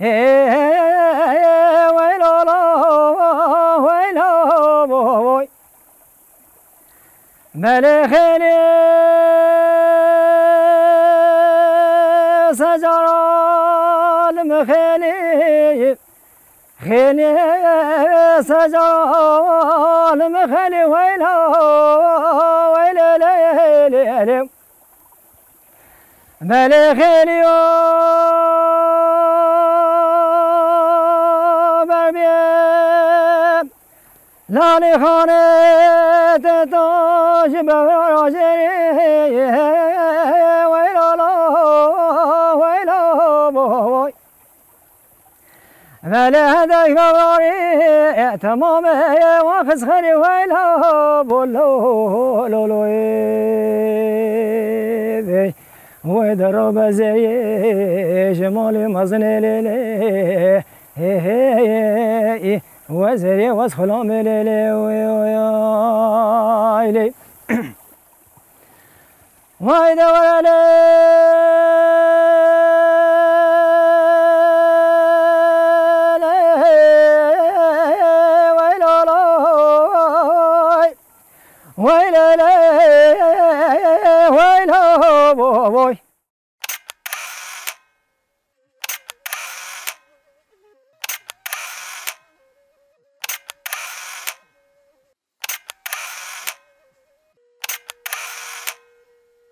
ويلو ويلو بوي ملخني سجر المخني خني سجر المخني ويلو ويلو ليلي ملخني لاني خانت تاج براجري ويلا ويلا بوي ملا هداك غاري تمام واخذ خيري ويلا بولو لولو ويدرب زي جمالي مزني ليلي وزري وسخلام ليلي ويلي ويدا ولا